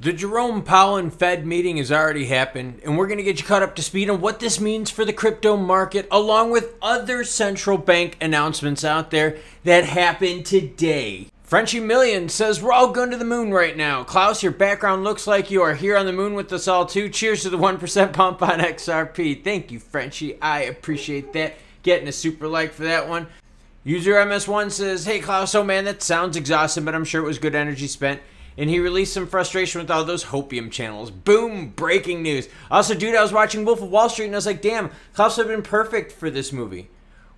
The Jerome Powell and Fed meeting has already happened, and we're going to get you caught up to speed on what this means for the crypto market, along with other central bank announcements out there that happened today. Frenchy Million says, we're all going to the moon right now. Klaus, your background looks like you are here on the moon with us all too. Cheers to the 1% pump on XRP. Thank you, Frenchy. I appreciate that. Getting a super like for that one. User MS1 says, hey, Klaus, oh man, that sounds exhausting, but I'm sure it was good energy spent. And he released some frustration with all those hopium channels. Boom, breaking news. Also, dude, I was watching Wolf of Wall Street and I was like, damn, Klaus would have been perfect for this movie.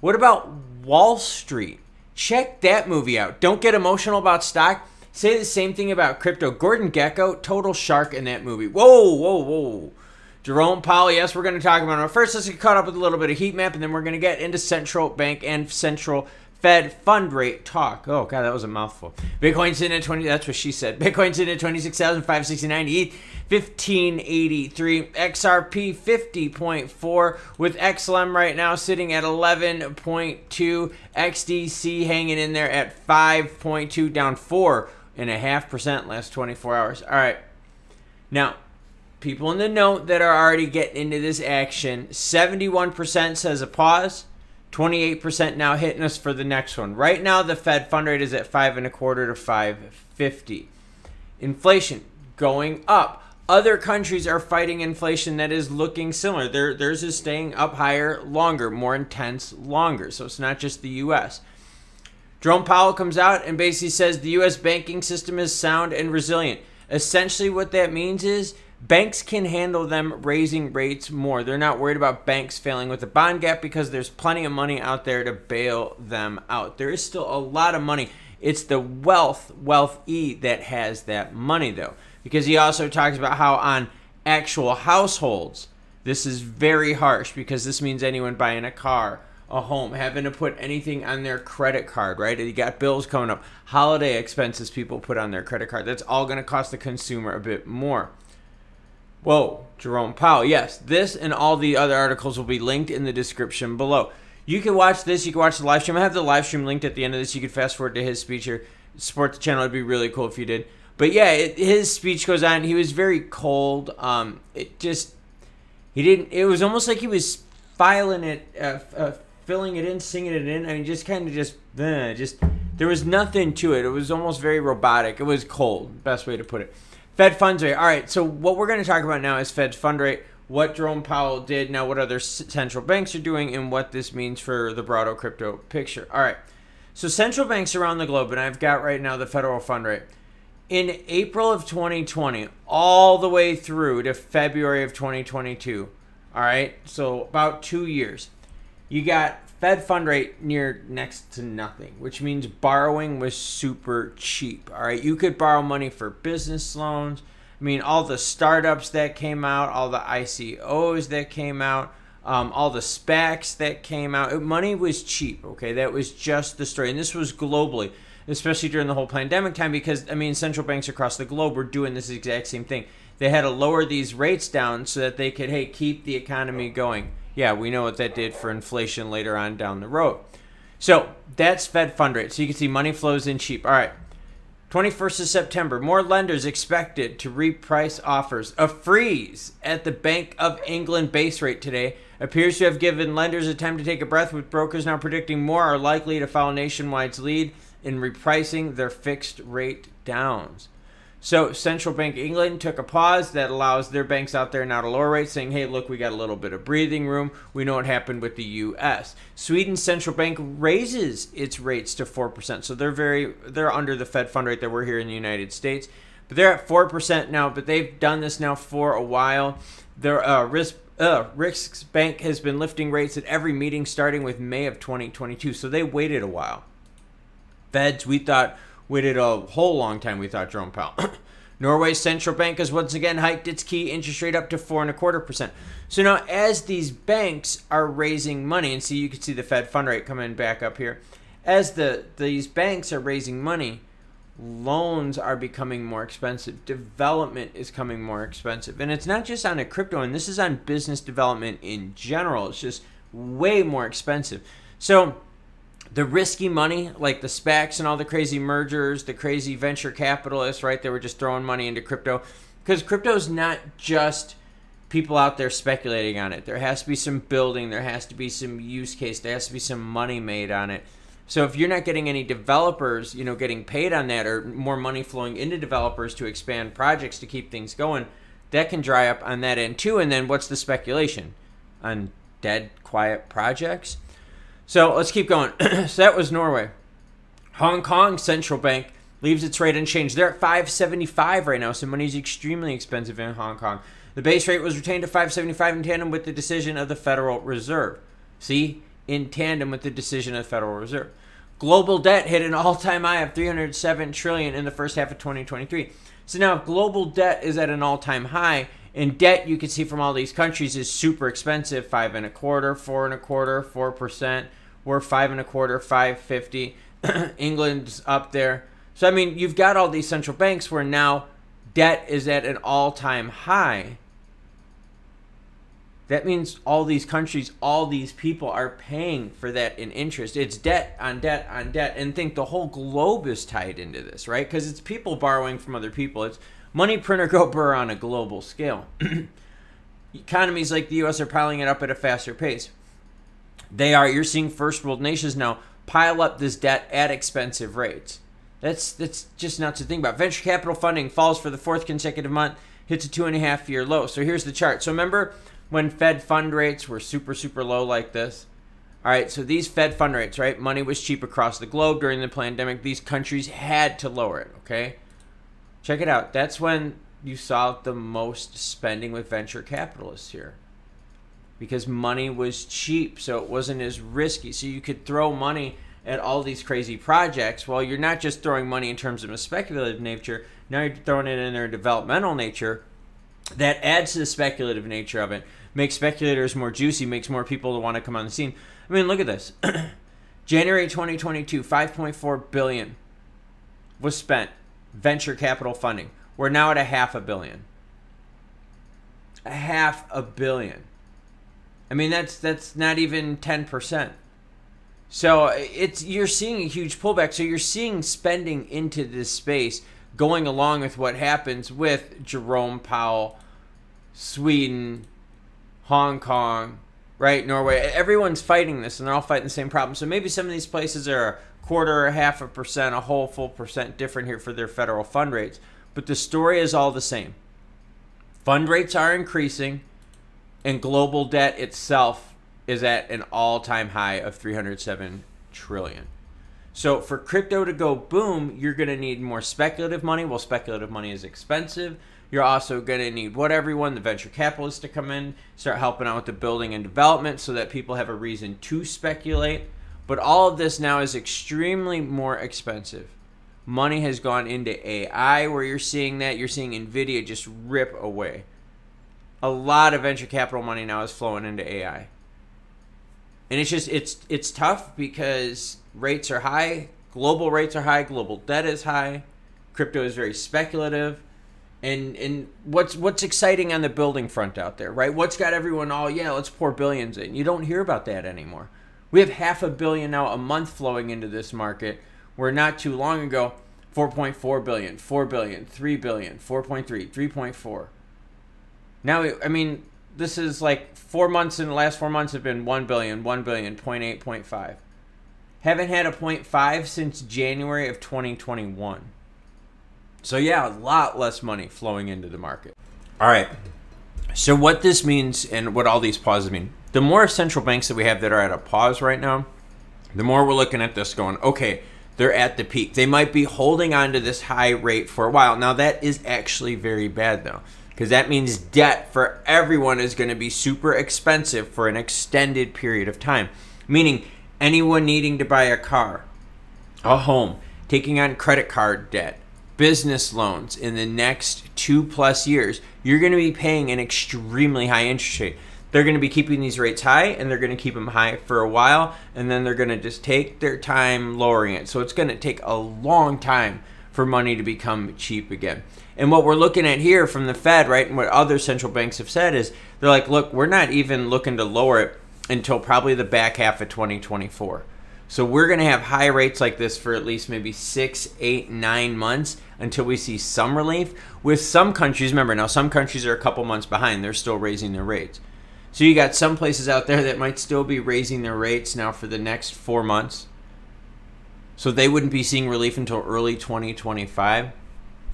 What about Wall Street? Check that movie out. Don't get emotional about stock. Say the same thing about crypto. Gordon Gekko, total shark in that movie. Whoa, whoa, whoa. Jerome Powell, yes, we're going to talk about it. First, let's get caught up with a little bit of heat map, and then we're going to get into central bank and central Fed fund rate talk. Oh, God, that was a mouthful. Bitcoin's in at 20. That's what she said. Bitcoin's in at 26,569. ETH 1583. XRP 50.4 with XLM right now sitting at 11.2. XDC hanging in there at 5.2, down 4.5% last 24 hours. All right. Now, people in the note that are already getting into this action, 71% says a pause. 28% now hitting us for the next one. Right now, the Fed fund rate is at 5.25 to 5.50. Inflation going up. Other countries are fighting inflation that is looking similar. Theirs is staying up higher, longer, more intense, longer. So it's not just the U.S. Jerome Powell comes out and basically says the U.S. banking system is sound and resilient. Essentially, what that means is banks can handle them raising rates more. They're not worried about banks failing with the bond gap because there's plenty of money out there to bail them out. There is still a lot of money. It's the wealthy that has that money, though. Because he also talks about how on actual households, this is very harsh because this means anyone buying a car, a home, having to put anything on their credit card, right? You got bills coming up, holiday expenses people put on their credit card. That's all going to cost the consumer a bit more. Whoa, Jerome Powell. Yes, this and all the other articles will be linked in the description below. You can watch this. You can watch the live stream. I have the live stream linked at the end of this. You can fast forward to his speech here. Support the channel. It'd be really cool if you did. But yeah, his speech goes on. He was very cold. It was almost like he was filing it, filling it in, singing it in. I mean, there was nothing to it. It was almost very robotic. It was cold. Best way to put it. Fed funds rate. All right, so what we're going to talk about now is Fed fund rate, what Jerome Powell did, now what other central banks are doing, and what this means for the broader crypto picture. All right, so central banks around the globe, and I've got right now the federal fund rate. In April of 2020, all the way through to February of 2022, all right, so about 2 years, you got Fed fund rate near next to nothing, which means borrowing was super cheap. All right, you could borrow money for business loans. I mean, all the startups that came out, all the ICOs that came out, all the SPACs that came out. Money was cheap, okay? That was just the story. And this was globally, especially during the whole pandemic time because, I mean, central banks across the globe were doing this exact same thing. They had to lower these rates down so that they could, hey, keep the economy going. Yeah, we know what that did for inflation later on down the road. So that's Fed fund rate. So you can see money flows in cheap. All right. 21st of September, more lenders expected to reprice offers. A freeze at the Bank of England base rate today appears to have given lenders a time to take a breath, with brokers now predicting more are likely to follow Nationwide's lead in repricing their fixed rate downs. So Central Bank England took a pause that allows their banks out there now to lower rates, saying, hey, look, we got a little bit of breathing room. We know what happened with the U.S. Sweden's central bank raises its rates to 4%. So they're under the Fed fund rate that we're here in the United States. But they're at 4% now, but they've done this now for a while. Their BRICS Bank has been lifting rates at every meeting starting with May of 2022. So they waited a while. Feds, we thought, waited a whole long time, we thought, Jerome Powell. Norway's central bank has once again hiked its key interest rate up to 4.25%. So now as these banks are raising money, and see, you can see the Fed fund rate coming back up here. As these banks are raising money, loans are becoming more expensive. Development is coming more expensive. And it's not just on a crypto, and this is on business development in general. It's just way more expensive. So the risky money, like the SPACs and all the crazy mergers, the crazy venture capitalists, right? They were just throwing money into crypto. Because crypto is not just people out there speculating on it. There has to be some building. There has to be some use case. There has to be some money made on it. So if you're not getting any developers, you know, getting paid on that, or more money flowing into developers to expand projects to keep things going, that can dry up on that end too. And then what's the speculation? On dead, quiet projects? So let's keep going. So that was Norway. Hong Kong Central Bank leaves its rate unchanged. They're at 575 right now, so money is extremely expensive in Hong Kong. The base rate was retained at 575 in tandem with the decision of the Federal Reserve. See? In tandem with the decision of the Federal Reserve. Global debt hit an all-time high of $307 trillion in the first half of 2023. So now if global debt is at an all-time high, and debt you can see from all these countries is super expensive, 5.25%, 4.25%, 4%. We're 5.25%, 5.50. England's up there. So I mean, you've got all these central banks where now debt is at an all-time high. That means all these countries, all these people are paying for that in interest. It's debt on debt on debt. And think the whole globe is tied into this, right? Because it's people borrowing from other people. It's money print or go burr on a global scale. Economies like the U.S. are piling it up at a faster pace. They are. You're seeing first world nations now pile up this debt at expensive rates. That's just nuts to think about. Venture capital funding falls for the fourth consecutive month, hits a 2.5-year low. So here's the chart. So remember when Fed fund rates were super, super low like this? All right, so these Fed fund rates, right? Money was cheap across the globe during the pandemic. These countries had to lower it, okay? Check it out. That's when you saw the most spending with venture capitalists here, because money was cheap, so it wasn't as risky. So you could throw money at all these crazy projects. Well, you're not just throwing money in terms of a speculative nature. Now you're throwing it in their developmental nature. That adds to the speculative nature of it. Makes speculators more juicy, makes more people to want to come on the scene. I mean, look at this. January 2022, $5.4 billion was spent. Venture capital funding. We're now at $500 million. $500 million. I mean, that's not even 10%. So you're seeing a huge pullback. So you're seeing spending into this space going along with what happens with Jerome Powell, Sweden, Hong Kong, right, Norway. Everyone's fighting this, and they're all fighting the same problem. So maybe some of these places are 1/4 or 0.5%, a whole full percent different here for their federal fund rates. But the story is all the same. Fund rates are increasing, and global debt itself is at an all-time high of $307 trillion. So for crypto to go boom, you're going to need more speculative money. Well, speculative money is expensive. You're also going to need everyone, the venture capitalists, to come in, start helping out with the building and development so that people have a reason to speculate. But all of this now is extremely more expensive. Money has gone into AI, where you're seeing that. You're seeing NVIDIA just rip away. A lot of venture capital money now is flowing into AI. And it's just, it's tough because rates are high, global rates are high, global debt is high, crypto is very speculative. And what's exciting on the building front out there, right? What's got everyone all, yeah, let's pour billions in. You don't hear about that anymore. We have $500 million now a month flowing into this market, where not too long ago, 4.4 billion, 4 billion, 3 billion, 4.3, 3.4. Now, I mean, this is like 4 months, in the last 4 months have been 1 billion, 1 billion, 0.8, 0.5. Haven't had a 0.5 since January of 2021. So yeah, a lot less money flowing into the market. All right. So what this means, and what all these pauses mean, the more central banks that we have that are at a pause right now, the more we're looking at this going, okay, they're at the peak. They might be holding on to this high rate for a while. Now that is actually very bad though, because that means debt for everyone is going to be super expensive for an extended period of time. Meaning anyone needing to buy a car, a home, taking on credit card debt, business loans in the next 2+ years, you're going to be paying an extremely high interest rate. They're going to be keeping these rates high, and they're going to keep them high for a while, and then they're going to just take their time lowering it. So it's going to take a long time for money to become cheap again. And what we're looking at here from the Fed, right, and what other central banks have said is, they're like, look, we're not even looking to lower it until probably the back half of 2024. So we're going to have high rates like this for at least maybe 6, 8, 9 months until we see some relief. With some countries, remember now some countries are a couple months behind. They're still raising their rates. So you got some places out there that might still be raising their rates now for the next 4 months. So they wouldn't be seeing relief until early 2025.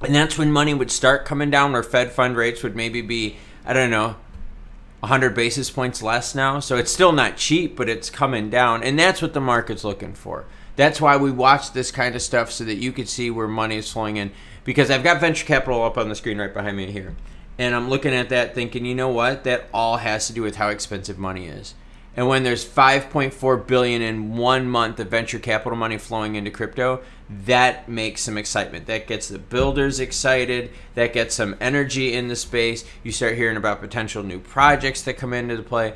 And that's when money would start coming down, where Fed fund rates would maybe be, I don't know, 100 basis points less now. So it's still not cheap, but it's coming down. And that's what the market's looking for. That's why we watch this kind of stuff, so that you could see where money is flowing in. Because I've got venture capital up on the screen right behind me here. And I'm looking at that thinking, you know what? That all has to do with how expensive money is. And when there's $5.4 billion in 1 month of venture capital money flowing into crypto, that makes some excitement. That gets the builders excited. That gets some energy in the space. You start hearing about potential new projects that come into play.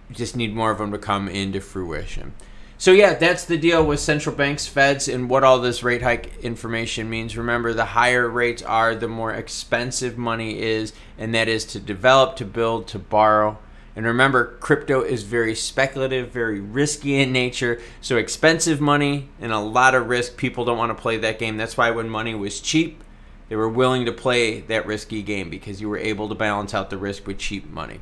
You just need more of them to come into fruition. So yeah, that's the deal with central banks, feds, and what all this rate hike information means. Remember, the higher rates are, the more expensive money is, and that is to develop, to build, to borrow. And remember, crypto is very speculative, very risky in nature. So expensive money and a lot of risk. People don't want to play that game. That's why when money was cheap, they were willing to play that risky game, because you were able to balance out the risk with cheap money.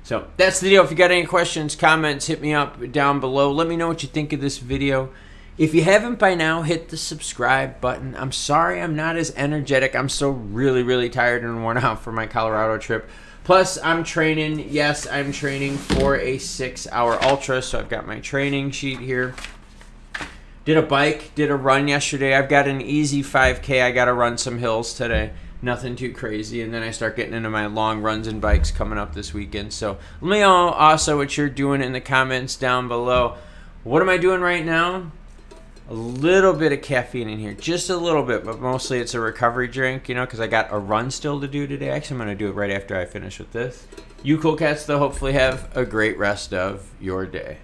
So that's the deal. If you got any questions, comments, hit me up down below. Let me know what you think of this video. If you haven't by now, hit the subscribe button. I'm sorry I'm not as energetic. I'm still really tired and worn out for my Colorado trip. Plus, I'm training. Yes, I'm training for a 6-hour ultra, so I've got my training sheet here. Did a bike, did a run yesterday. I've got an easy 5K. I got to run some hills today. Nothing too crazy. And then I start getting into my long runs and bikes coming up this weekend. So let me know also what you're doing in the comments down below. What am I doing right now? A little bit of caffeine in here, just a little bit, but mostly it's a recovery drink, you know, because I got a run still to do today. Actually, I'm going to do it right after I finish with this. You cool cats, though, hopefully have a great rest of your day.